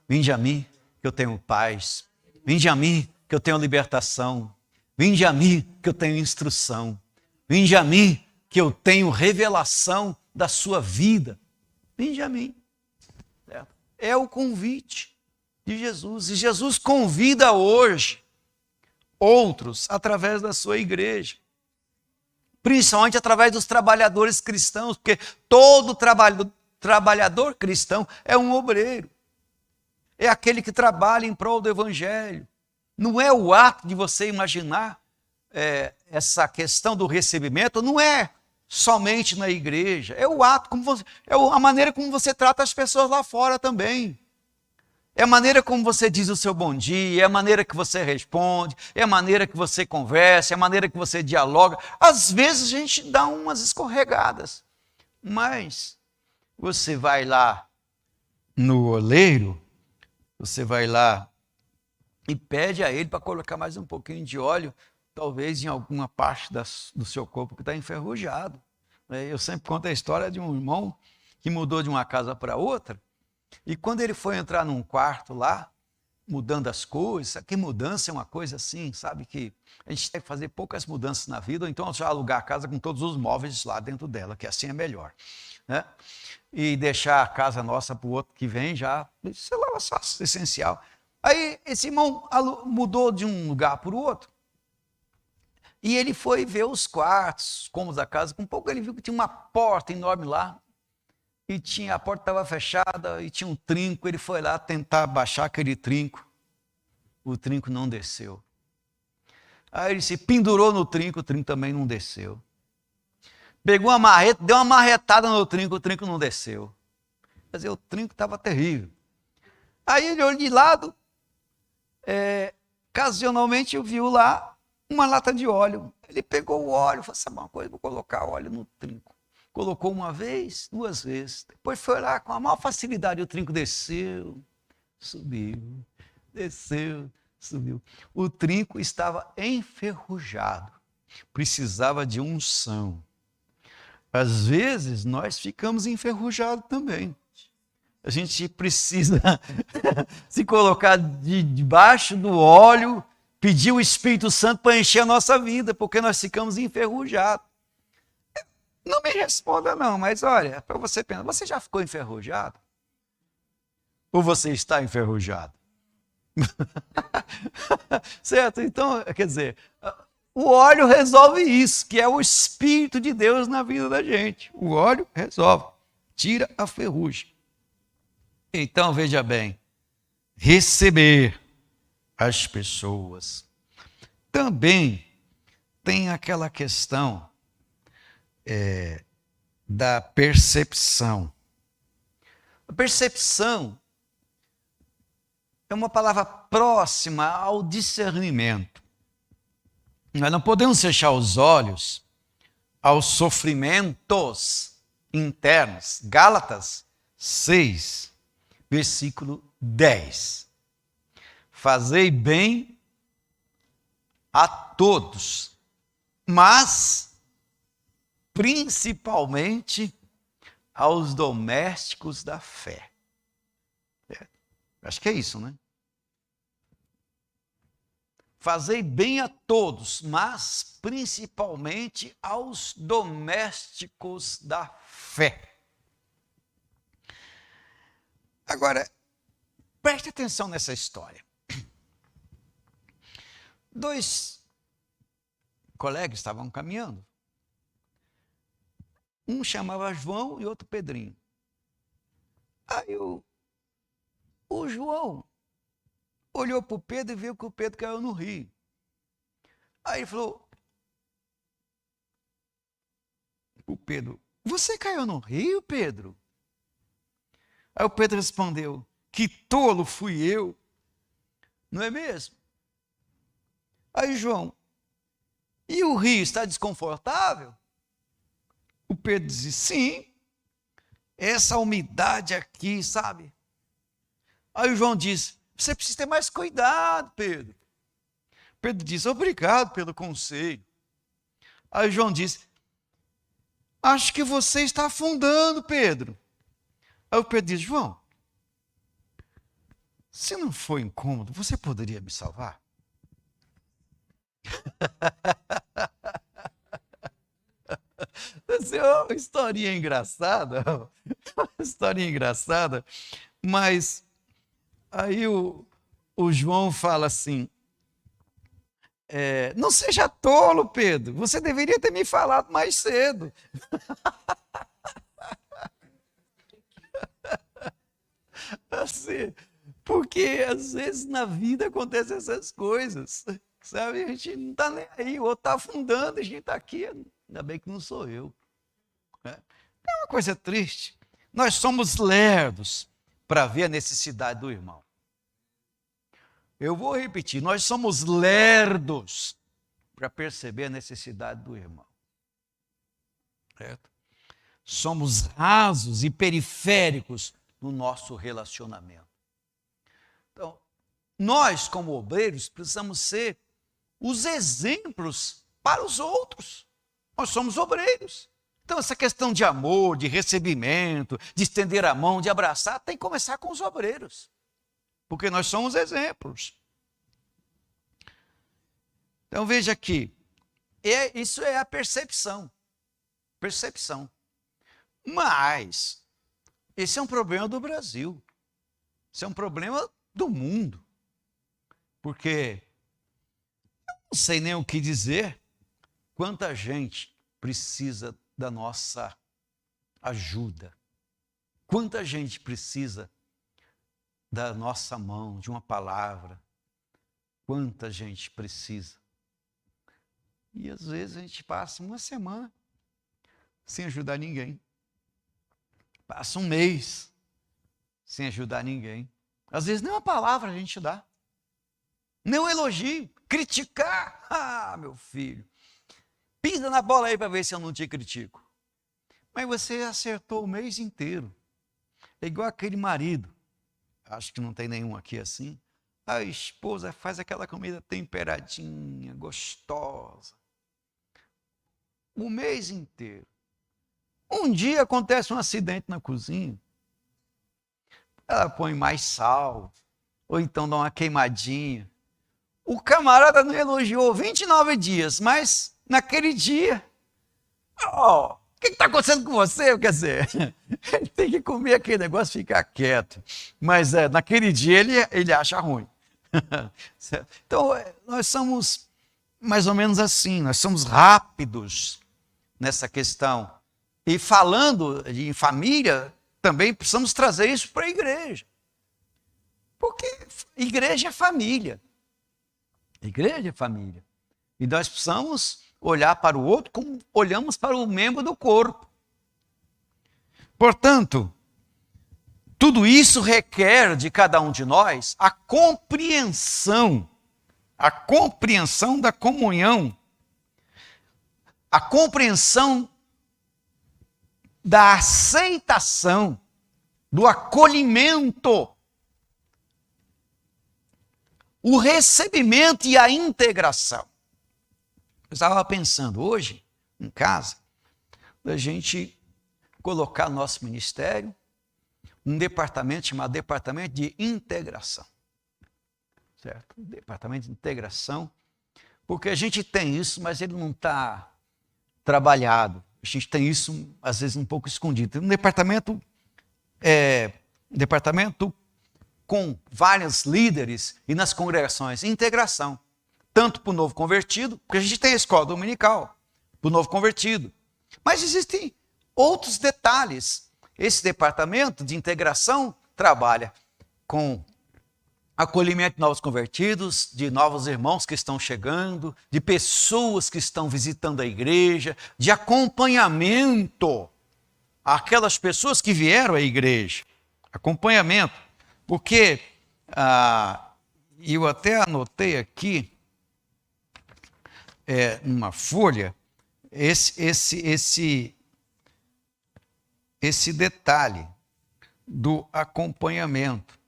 Vinde a mim, que eu tenho paz. Vinde a mim, que eu tenho libertação. Vinde a mim, que eu tenho instrução. Vinde a mim, que eu tenho revelação da sua vida. Vinde a mim. É o convite de Jesus. E Jesus convida hoje outros através da sua igreja. Principalmente através dos trabalhadores cristãos, porque todo trabalhador cristão é um obreiro. É aquele que trabalha em prol do Evangelho. Não é o ato de você imaginar essa questão do recebimento, não é somente na igreja. É o ato, é a maneira como você trata as pessoas lá fora também. É a maneira como você diz o seu bom dia, é a maneira que você responde, é a maneira que você conversa, é a maneira que você dialoga. Às vezes a gente dá umas escorregadas, mas você vai lá no oleiro, você vai lá e pede a ele para colocar mais um pouquinho de óleo, talvez em alguma parte do seu corpo que está enferrujado. Eu sempre conto a história de um irmão que mudou de uma casa para outra, e quando ele foi entrar num quarto lá, mudando as coisas, que mudança é uma coisa assim, sabe, que a gente tem que fazer poucas mudanças na vida, ou então já alugar a casa com todos os móveis lá dentro dela, que assim é melhor, né? E deixar a casa nossa para o outro que vem já, sei lá, só essencial. Aí esse irmão mudou de um lugar para o outro, e ele foi ver os quartos, os cômodos da casa, com pouco ele viu que tinha uma porta enorme lá, e a porta estava fechada e tinha um trinco. Ele foi lá tentar baixar aquele trinco. O trinco não desceu. Aí ele se pendurou no trinco, o trinco também não desceu. Pegou uma marreta, deu uma marretada no trinco, o trinco não desceu. Quer dizer, o trinco estava terrível. Aí ele olhou de lado, ocasionalmente eu viu lá uma lata de óleo. Ele pegou o óleo, falou, sabe uma coisa, vou colocar óleo no trinco. Colocou uma vez, duas vezes. Depois foi lá com a maior facilidade. O trinco desceu, subiu, desceu, subiu. O trinco estava enferrujado. Precisava de unção. Às vezes nós ficamos enferrujados também. A gente precisa se colocar debaixo do óleo, pedir o Espírito Santo para encher a nossa vida, porque nós ficamos enferrujados. Não me responda não, mas olha, para você pensar, você já ficou enferrujado? Ou você está enferrujado? Certo? Então, quer dizer, o óleo resolve isso, que é o Espírito de Deus na vida da gente. O óleo resolve, tira a ferrugem. Então, veja bem, receber as pessoas. Também tem aquela questão da percepção. A percepção é uma palavra próxima ao discernimento. Nós não podemos fechar os olhos aos sofrimentos internos. Gálatas 6, versículo 10. Fazei bem a todos, mas principalmente aos domésticos da fé. Acho que é isso, né? Fazei bem a todos, mas principalmente aos domésticos da fé. Agora, preste atenção nessa história. 2 colegas estavam caminhando. Um chamava João e outro Pedrinho. Aí o João olhou para o Pedro e viu que o Pedro caiu no rio. Aí ele falou, o Pedro, você caiu no rio, Pedro? Aí o Pedro respondeu, que tolo fui eu, não é mesmo? Aí João, e o rio está desconfortável? O Pedro disse, sim, essa umidade aqui, sabe? Aí o João disse, você precisa ter mais cuidado, Pedro. Pedro disse, obrigado pelo conselho. Aí o João disse, acho que você está afundando, Pedro. Aí o Pedro disse, João, se não for incômodo, você poderia me salvar? Essa é uma historinha engraçada, mas aí o João fala assim, não seja tolo, Pedro, você deveria ter me falado mais cedo. Assim, porque às vezes na vida acontecem essas coisas, sabe? A gente não está nem aí, o outro está afundando, a gente está aqui, ainda bem que não sou eu. É uma coisa triste. Nós somos lerdos para ver a necessidade do irmão. Eu vou repetir, nós somos lerdos para perceber a necessidade do irmão. Certo? Somos rasos e periféricos no nosso relacionamento. Então, nós, como obreiros, precisamos ser os exemplos para os outros. Nós somos obreiros. Então, essa questão de amor, de recebimento, de estender a mão, de abraçar, tem que começar com os obreiros. Porque nós somos exemplos. Então, veja aqui. Isso é a percepção. Percepção. Mas, esse é um problema do Brasil. Esse é um problema do mundo. Porque eu não sei nem o que dizer. Quanta gente precisa da nossa ajuda. Quanta gente precisa da nossa mão, de uma palavra. Quanta gente precisa. E às vezes a gente passa uma semana sem ajudar ninguém. Passa um mês sem ajudar ninguém. Às vezes nem uma palavra a gente dá. Nem um elogio. Criticar. Ah, meu filho. Pisa na bola aí para ver se eu não te critico. Mas você acertou o mês inteiro. É igual aquele marido. Acho que não tem nenhum aqui assim. A esposa faz aquela comida temperadinha, gostosa. O mês inteiro. Um dia acontece um acidente na cozinha. ela põe mais sal, ou então dá uma queimadinha. O camarada não elogiou 29 dias, mas naquele dia, o que está acontecendo com você? Quer dizer, ele tem que comer aquele negócio e ficar quieto. Mas naquele dia ele acha ruim. Então, nós somos mais ou menos assim, nós somos rápidos nessa questão. E falando em família, também precisamos trazer isso para a igreja. Porque igreja é família. Igreja é família. E nós precisamos olhar para o outro como olhamos para o membro do corpo. Portanto, tudo isso requer de cada um de nós a compreensão da comunhão, a compreensão da aceitação, do acolhimento, o recebimento e a integração. Eu estava pensando hoje, em casa, da gente colocar no nosso ministério um departamento chamado Departamento de Integração. Certo? Departamento de Integração, porque a gente tem isso, mas ele não está trabalhado. A gente tem isso, às vezes, um pouco escondido. Um departamento com vários líderes e nas congregações, integração. Tanto para o novo convertido, porque a gente tem a escola dominical, para o novo convertido. Mas existem outros detalhes. Esse departamento de integração trabalha com acolhimento de novos convertidos, de novos irmãos que estão chegando, de pessoas que estão visitando a igreja, de acompanhamento àquelas pessoas que vieram à igreja. Acompanhamento. Porque, eu até anotei aqui, numa folha, esse detalhe do acompanhamento.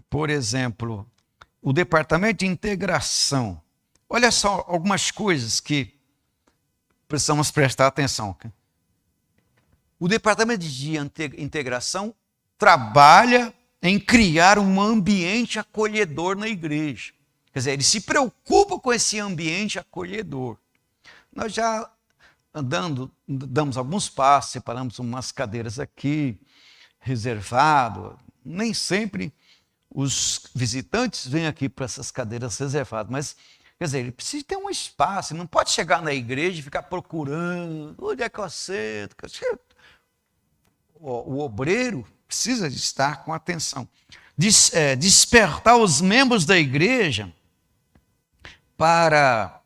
Por exemplo, o Departamento de Integração. Olha só algumas coisas que precisamos prestar atenção. O Departamento de Integração trabalha em criar um ambiente acolhedor na igreja. Quer dizer, ele se preocupa com esse ambiente acolhedor. Nós já damos alguns passos, separamos umas cadeiras aqui, reservado. Nem sempre os visitantes vêm aqui para essas cadeiras reservadas, mas, quer dizer, ele precisa ter um espaço, ele não pode chegar na igreja e ficar procurando, onde é que eu sento? O obreiro precisa de estar com atenção. Despertar os membros da igreja para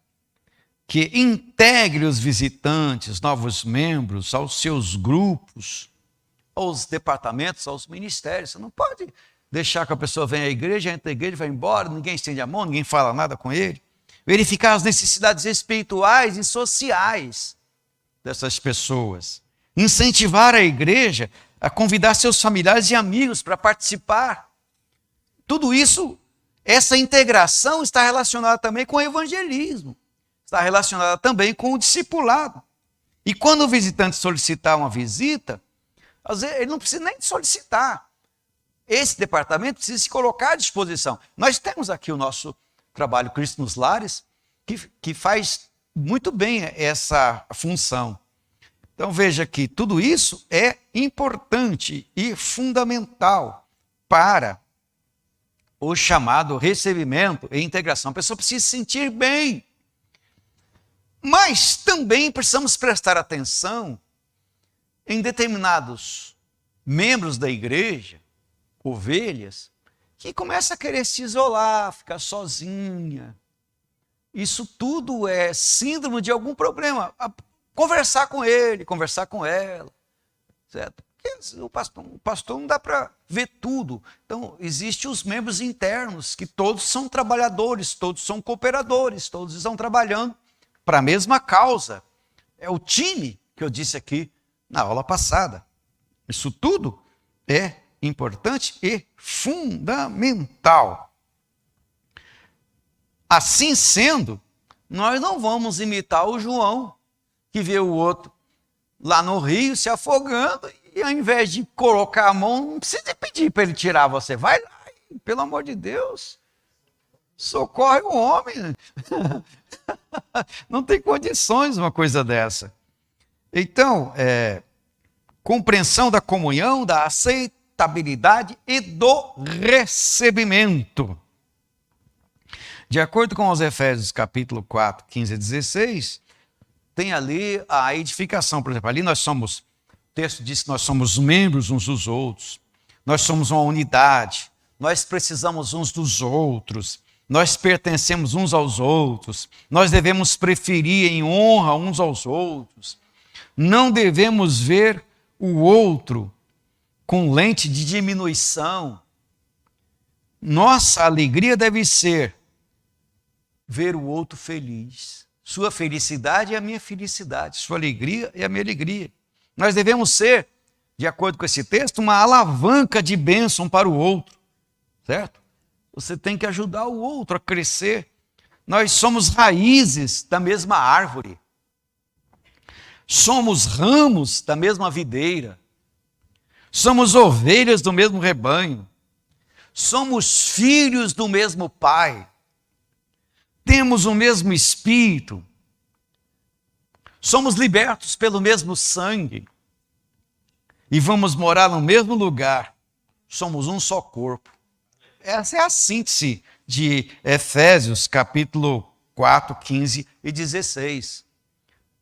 que integre os visitantes, novos membros, aos seus grupos, aos departamentos, aos ministérios. Você não pode deixar que a pessoa venha à igreja, entra na igreja, vai embora, ninguém estende a mão, ninguém fala nada com ele. Verificar as necessidades espirituais e sociais dessas pessoas. Incentivar a igreja a convidar seus familiares e amigos para participar. Tudo isso, essa integração está relacionada também com o evangelismo. Está relacionada também com o discipulado. E quando o visitante solicitar uma visita, às vezes ele não precisa nem solicitar. Esse departamento precisa se colocar à disposição. Nós temos aqui o nosso trabalho Cristo nos Lares, que faz muito bem essa função. Então veja que tudo isso é importante e fundamental para o chamado recebimento e integração. A pessoa precisa se sentir bem. Mas também precisamos prestar atenção em determinados membros da igreja, ovelhas, que começam a querer se isolar, ficar sozinha. Isso tudo é síndrome de algum problema. Conversar com ele, conversar com ela, certo? Porque o pastor não dá para ver tudo. Então, existem os membros internos, que todos são trabalhadores, todos são cooperadores, todos estão trabalhando para a mesma causa. É o time que eu disse aqui na aula passada. Isso tudo é importante e fundamental. Assim sendo, nós não vamos imitar o João, que vê o outro lá no rio se afogando E ao invés de colocar a mão, não precisa pedir para ele tirar você. Vai lá, pelo amor de Deus. Socorre o homem. Não tem condições uma coisa dessa. Então, compreensão da comunhão, da aceitabilidade e do recebimento. De acordo com os Efésios capítulo 4, 15 a 16, tem ali a edificação. Por exemplo, ali o texto diz que nós somos membros uns dos outros, nós somos uma unidade, nós precisamos uns dos outros, nós pertencemos uns aos outros, nós devemos preferir em honra uns aos outros, não devemos ver o outro com lente de diminuição. Nossa alegria deve ser ver o outro feliz. Sua felicidade é a minha felicidade, sua alegria é a minha alegria. Nós devemos ser, de acordo com esse texto, uma alavanca de bênção para o outro, certo? Você tem que ajudar o outro a crescer. Nós somos raízes da mesma árvore. Somos ramos da mesma videira. Somos ovelhas do mesmo rebanho. Somos filhos do mesmo Pai. Temos o mesmo Espírito. Somos libertos pelo mesmo sangue. E vamos morar no mesmo lugar. Somos um só corpo. Essa é a síntese de Efésios, capítulo 4, 15 e 16.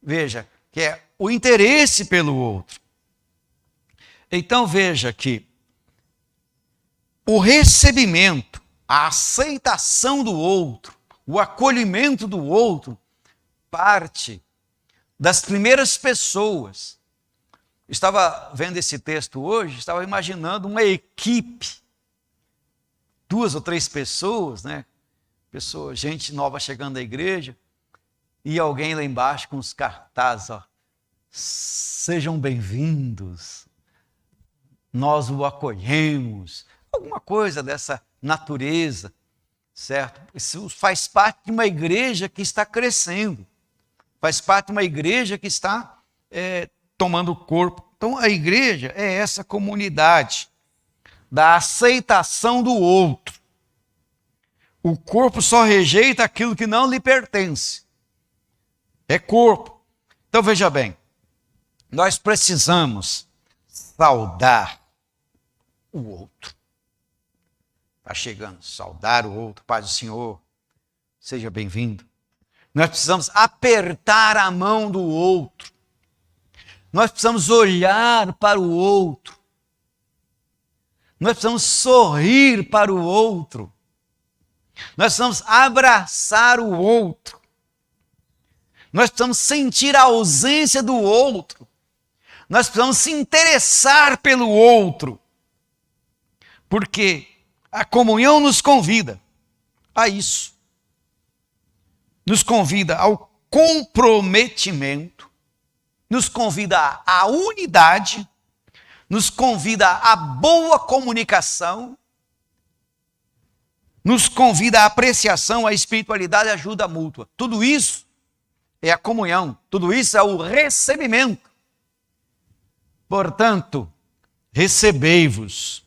Veja, que é o interesse pelo outro. Então veja que o recebimento, a aceitação do outro, o acolhimento do outro, parte das primeiras pessoas. Estava vendo esse texto hoje, estava imaginando uma equipe, 2 ou 3 pessoas, né? Gente nova chegando à igreja, e alguém lá embaixo com os cartazes, ó, sejam bem-vindos, nós o acolhemos, alguma coisa dessa natureza, certo? Isso faz parte de uma igreja que está crescendo, faz parte de uma igreja que está tomando corpo. Então a igreja é essa comunidade da aceitação do outro. O corpo só rejeita aquilo que não lhe pertence. É corpo. Então veja bem, nós precisamos saudar o outro. Está chegando, saudar o outro, paz do Senhor, seja bem-vindo. Nós precisamos apertar a mão do outro. Nós precisamos olhar para o outro. Nós precisamos sorrir para o outro. Nós precisamos abraçar o outro. Nós precisamos sentir a ausência do outro. Nós precisamos se interessar pelo outro. Porque a comunhão nos convida a isso. Nos convida ao comprometimento, nos convida à unidade, nos convida à boa comunicação, nos convida à apreciação, à espiritualidade e à ajuda mútua. Tudo isso é a comunhão, tudo isso é o recebimento. Portanto, recebei-vos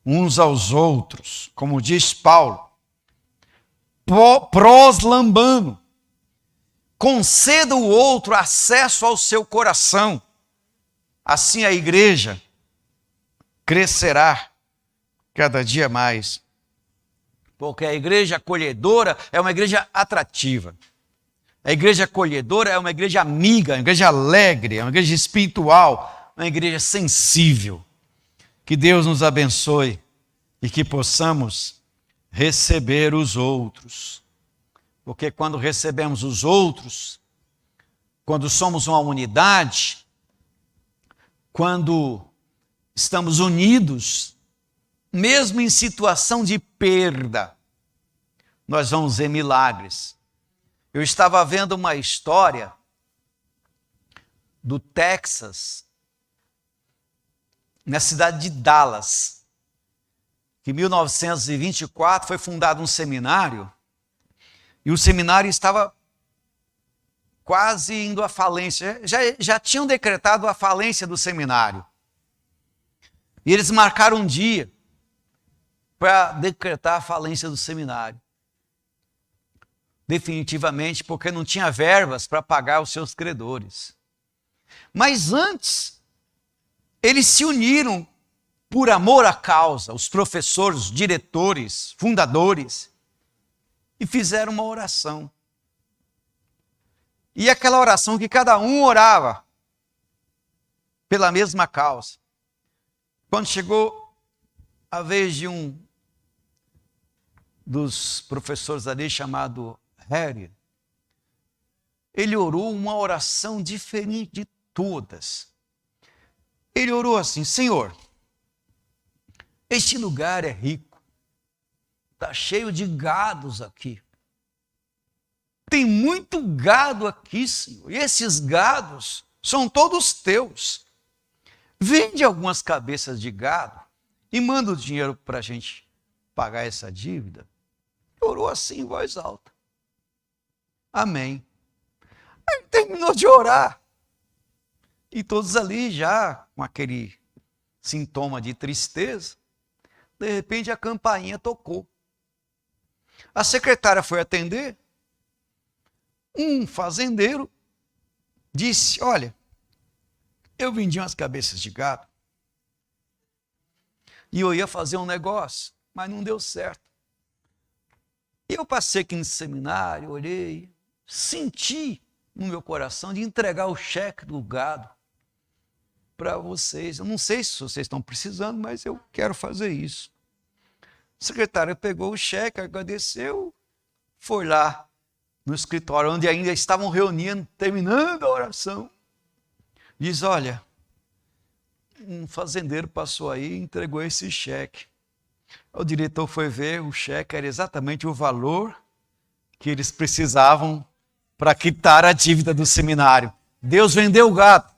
uns aos outros, como diz Paulo, proslambano, conceda o outro acesso ao seu coração. Assim a igreja crescerá cada dia mais. Porque a igreja acolhedora é uma igreja atrativa. A igreja acolhedora é uma igreja amiga, uma igreja alegre, é uma igreja espiritual, uma igreja sensível. Que Deus nos abençoe e que possamos receber os outros. Porque quando recebemos os outros, quando somos uma unidade, quando estamos unidos, mesmo em situação de perda, nós vamos ver milagres. Eu estava vendo uma história do Texas, na cidade de Dallas, que em 1924 foi fundado um seminário, e o seminário estava quase indo à falência. Já tinham decretado a falência do seminário. E eles marcaram um dia para decretar a falência do seminário. Definitivamente, porque não tinha verbas para pagar os seus credores. Mas antes, eles se uniram por amor à causa, os professores, os diretores, fundadores, e fizeram uma oração. E aquela oração que cada um orava pela mesma causa. Quando chegou a vez de um dos professores ali chamado Harry, ele orou uma oração diferente de todas. Ele orou assim: Senhor, este lugar é rico, está cheio de gados aqui. Tem muito gado aqui, Senhor, e esses gados são todos teus. Vende algumas cabeças de gado e manda o dinheiro para a gente pagar essa dívida. Orou assim em voz alta. Amém. Aí terminou de orar. E todos ali já com aquele sintoma de tristeza. De repente a campainha tocou. A secretária foi atender. Um fazendeiro disse: olha, eu vendi umas cabeças de gado e eu ia fazer um negócio, mas não deu certo. E eu passei aqui no seminário, olhei, senti no meu coração de entregar o cheque do gado para vocês. Eu não sei se vocês estão precisando, mas eu quero fazer isso. A secretária pegou o cheque, agradeceu, foi lá no escritório, onde ainda estavam reunindo, terminando a oração. Diz: olha, um fazendeiro passou aí e entregou esse cheque. O diretor foi ver, o cheque era exatamente o valor que eles precisavam para quitar a dívida do seminário. Deus vendeu o gado.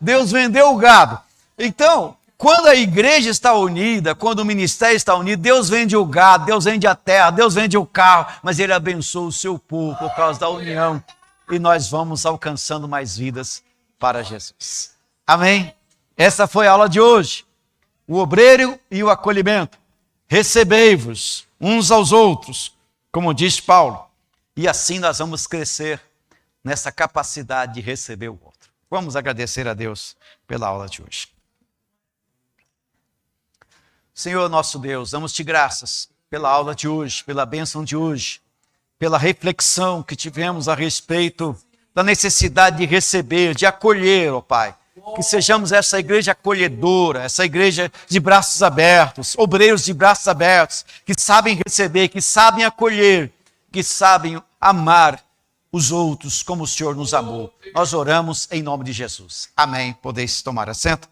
Deus vendeu o gado. Então, quando a igreja está unida, quando o ministério está unido, Deus vende o gado, Deus vende a terra, Deus vende o carro, mas Ele abençoa o seu povo por causa da união. E nós vamos alcançando mais vidas para Jesus. Amém? Essa foi a aula de hoje. O obreiro e o acolhimento. Recebei-vos uns aos outros, como diz Paulo. E assim nós vamos crescer nessa capacidade de receber o outro. Vamos agradecer a Deus pela aula de hoje. Senhor nosso Deus, damos-te graças pela aula de hoje, pela bênção de hoje, pela reflexão que tivemos a respeito da necessidade de receber, de acolher, ó Pai. Que sejamos essa igreja acolhedora, essa igreja de braços abertos, obreiros de braços abertos, que sabem receber, que sabem acolher, que sabem amar os outros como o Senhor nos amou. Nós oramos em nome de Jesus. Amém. Podeis tomar assento.